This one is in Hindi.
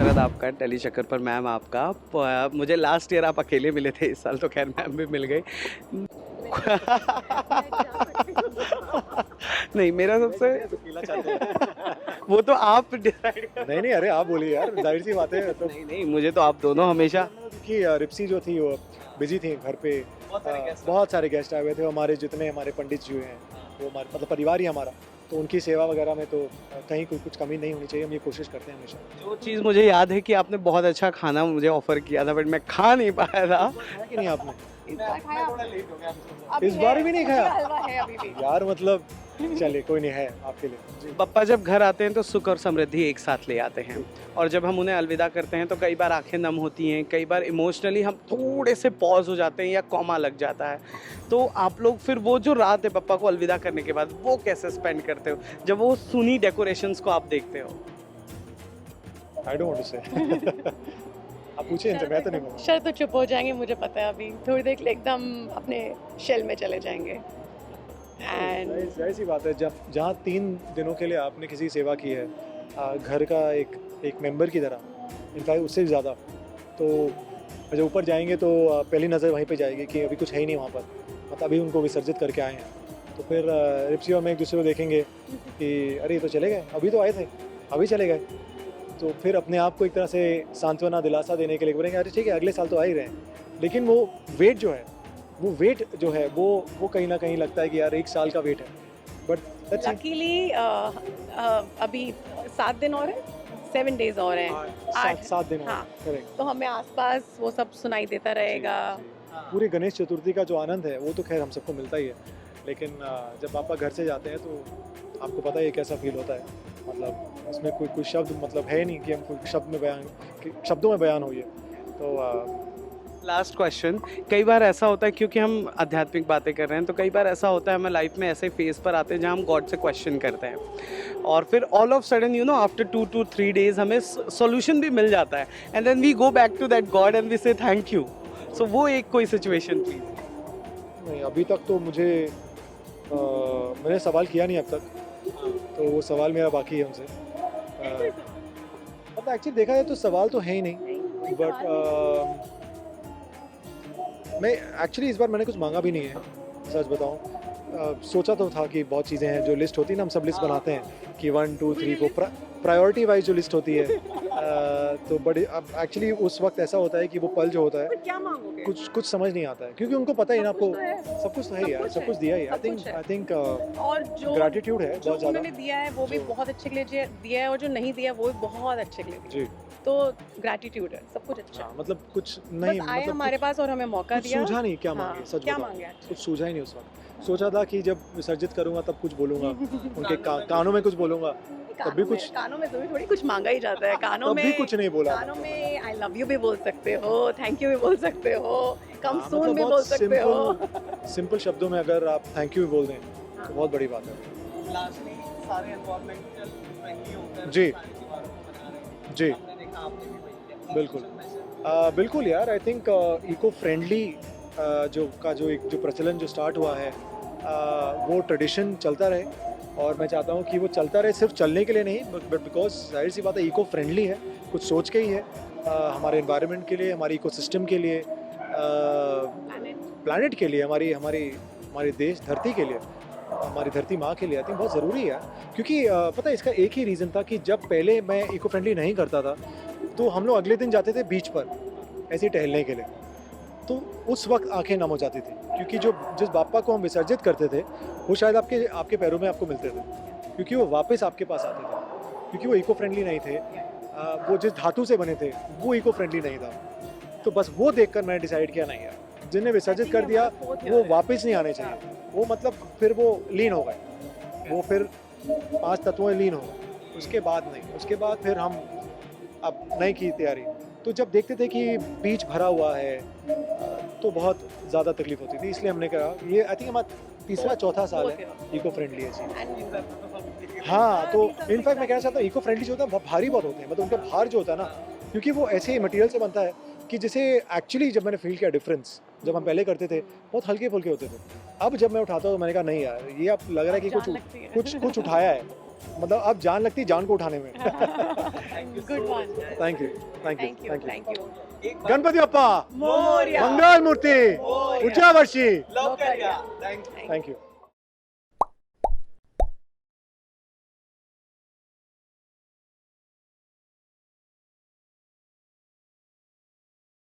शरद आपका, टेली चक्कर पर मैम आपका। मुझे लास्ट ईयर आप अकेले मिले थे, इस साल तो खैर मैम भी मिल गई। नहीं, मेरा सबसे वो तो आप डिसाइड कर। नहीं नहीं, अरे आप बोलिए यार, जाहिर सी बात है। तो नहीं नहीं, मुझे तो आप दोनों हमेशा। कि रिप्सी जो थी वो बिजी थी घर पे, बहुत सारे गेस्ट आए हुए थे। हमारे जितने हमारे पंडित जी हैं वो हमारे मतलब परिवार ही हमारा, तो उनकी सेवा वगैरह में तो कहीं कुछ कमी नहीं होनी चाहिए। हम ये कोशिश करते हैं हमेशा। जो चीज़ मुझे याद है कि आपने बहुत अच्छा खाना मुझे ऑफर किया था, बट मैं खा नहीं पाया था। खाया कि नहीं आपने? अभी इस बार है, भी नहीं अभी खाया? हलवा है अभी भी। यार मतलब चलिए कोई नहीं, है आपके लिए जी। पप्पा जब घर आते हैं तो सुख और समृद्धि एक साथ ले आते हैं, और जब हम उन्हें अलविदा करते हैं तो कई बार आंखें नम होती हैं, कई बार इमोशनली हम थोड़े से पॉज हो जाते हैं या कॉमा लग जाता है। तो आप लोग फिर वो जो रात है पप्पा को अलविदा करने के बाद वो कैसे स्पेंड करते हो, जब वो सुनी डेकोरेशंस को आप देखते हो? आई डोंट वांट टू से। आप पूछिए इनसे, मैं तो नहीं बोलूँगा। शरद तो चुप हो जाएंगे, मुझे पता है। अभी थोड़ी देर के लिए एकदम अपने शेल में चले जाएंगे। एंड जाहिर सी बात है, जब जहाँ 3 दिनों के लिए आपने किसी की सेवा की है, घर का एक मेंबर की तरह, इनफैक्ट उससे भी ज़्यादा, तो जब ऊपर जाएंगे तो पहली नज़र वहीं पे जाएगी कि अभी कुछ है ही नहीं वहाँ पर, मतलब अभी उनको विसर्जित करके आए हैं। तो फिर रिप्सी और मैं एक दूसरे को देखेंगे कि अरे ये तो चले गए, अभी तो आए थे, अभी चले गए। तो फिर अपने आप को एक तरह से सांत्वना, दिलासा देने के लिए बोलेंगे अरे ठीक है, अगले साल तो आ ही रहे हैं। लेकिन वो वेट जो है वो कहीं ना कहीं लगता है कि यार 1 साल का वेट है। बट लकीली अभी 7 दिन और है, 7 डेज और हैं। 7 दिन हाँ। करेक्ट। तो हमें आसपास वो सब सुनाई देता रहेगा। पूरी गणेश चतुर्थी का जो आनंद है वो तो खैर हम सबको मिलता ही है, लेकिन जब पापा घर से जाते हैं तो आपको पता है कैसा फील होता है। मतलब उसमें कोई शब्द मतलब है नहीं कि हम कोई शब्दों में बयान हो ये। तो लास्ट क्वेश्चन, कई बार ऐसा होता है क्योंकि हम आध्यात्मिक बातें कर रहे हैं, तो कई बार ऐसा होता है हमें लाइफ में ऐसे फेज पर आते हैं जहाँ हम गॉड से क्वेश्चन करते हैं, और फिर all of sudden after 2 to 3 days हमें सॉल्यूशन भी मिल जाता है, and then we go back to that god and we say thank you. So वो एक कोई सिचुएशन प्लीज। नहीं, अभी तक तो मैंने सवाल किया नहीं अब तक, तो वो सवाल मेरा बाकी है उनसे। मतलब एक्चुअली देखा जाए तो सवाल तो है ही नहीं, बट मैं एक्चुअली इस बार मैंने कुछ मांगा भी नहीं है, सच बताऊं। सोचा तो था कि बहुत चीज़ें हैं जो लिस्ट होती है ना, हम सब लिस्ट बनाते हैं कि 1 2 3 4 प्रायोरिटी वाइज जो लिस्ट होती है। तो बड़ी अब एक्चुअली उस वक्त ऐसा होता है कि वो पल जो होता है क्या मांगोगे? कुछ समझ नहीं आता है, क्योंकि उनको पता ही ना आपको सब कुछ तो है ही यार, कुछ सब है, कुछ दिया ही। सब कुछ है। आई थिंक और जो ग्रैटिट्यूड है जो बहुत ज़्यादा उन्होंने दिया है वो भी जो- बहुत अच्छे के लिए दिया है, और जो नहीं दिया वो भी बहुत अच्छे के लिए दिया जी। है। तो ग्रैटिट्यूड है, सब कुछ अच्छा हाँ, है। मतलब कुछ बस नहीं, आए मतलब हमारे पास और हमें मौका कुछ दिया। सूझा नहीं क्या हाँ, मांगे, सच क्या बताऊं, मांगे? कुछ सूझा ही नहीं उस वक्त। सोचा था कि जब विसर्जित करूंगा तब कुछ बोलूंगा, उनके कानों में कुछ बोलूंगा, तब भी कुछ कानों में तो भी थोड़ी कुछ मांगा ही जाता है। कानों तब भी में कुछ नहीं बोला। कानों में आई लव यू भी बोल सकते हो, थैंक यू भी बोल सकते हो, कम हाँ, सून मतलब भी बहुत बोल सकते हो। सिंपल शब्दों में अगर आप थैंक यू भी बोल दें हाँ। तो बहुत बड़ी बात है। लास्टली सारे एनवायरमेंटल फ्रेंडली होकर जी। सारे त्योहारों को मना रहे हैं। जी। हमने देखा आपने भी वही किया। बिल्कुल। मैसेज बिल्कुल यार, आई थिंक इको फ्रेंडली जो प्रचलन जो स्टार्ट हुआ है, वो ट्रेडिशन चलता रहे, और मैं चाहता हूँ कि वो चलता रहे, सिर्फ चलने के लिए नहीं, बट बिकॉज जाहिर सी बात है इको फ्रेंडली है, कुछ सोच के ही है, हमारे इन्वायरमेंट के लिए, हमारे इकोसिस्टम के लिए, प्लानट के लिए, हमारी देश धरती के लिए, हमारी धरती माँ के लिए आई थिंक बहुत ज़रूरी है। क्योंकि पता है इसका एक ही रीज़न था कि जब पहले मैं इको फ्रेंडली नहीं करता था तो हम लोग अगले दिन जाते थे बीच पर ऐसे ही टहलने के लिए, तो उस वक्त आंखें नम हो जाती थी, क्योंकि जिस बापा को हम विसर्जित करते थे वो शायद आपके पैरों में आपको मिलते थे, क्योंकि वो वापस आपके पास आते थे, क्योंकि वो इको फ्रेंडली नहीं थे। वो जिस धातु से बने थे वो इको फ्रेंडली नहीं था। तो बस वो देखकर मैंने डिसाइड किया नहीं यार, जिन्हें विसर्जित कर दिया वो वापस नहीं आने चाहिए। वो मतलब फिर वो लीन हो गए, वो फिर 5 तत्वों में लीन हो गए, उसके बाद नहीं, उसके बाद फिर हम अब नई की तैयारी। तो जब देखते थे कि बीच भरा हुआ है तो बहुत ज़्यादा तकलीफ होती थी, इसलिए हमने कहा ये आई थिंक हमारा तीसरा चौथा साल है इको फ्रेंडली है जी। हाँ, तो इनफैक्ट मैं कहना चाहता हूँ इको फ्रेंडली जो होता है बहुत भारी बहुत होते हैं, मतलब उनका भार जो होता है ना, क्योंकि वो ऐसे मटेरियल से बनता है कि जैसे एक्चुअली जब मैंने फील किया डिफरेंस, जब हम पहले करते थे बहुत हल्के फुल्के होते थे, अब जब मैं उठाता हूँ तो मैंने कहा नहीं यार, ये अब लग रहा है कि कुछ उठाया है, मतलब अब जान लगती जान को उठाने में। Good one. Thank you thank you thank you thank you. Thank you. Ganpati Bappa Morya. Mangal Murti Morya. पुढच्या वर्षी लोकरया। Thank you.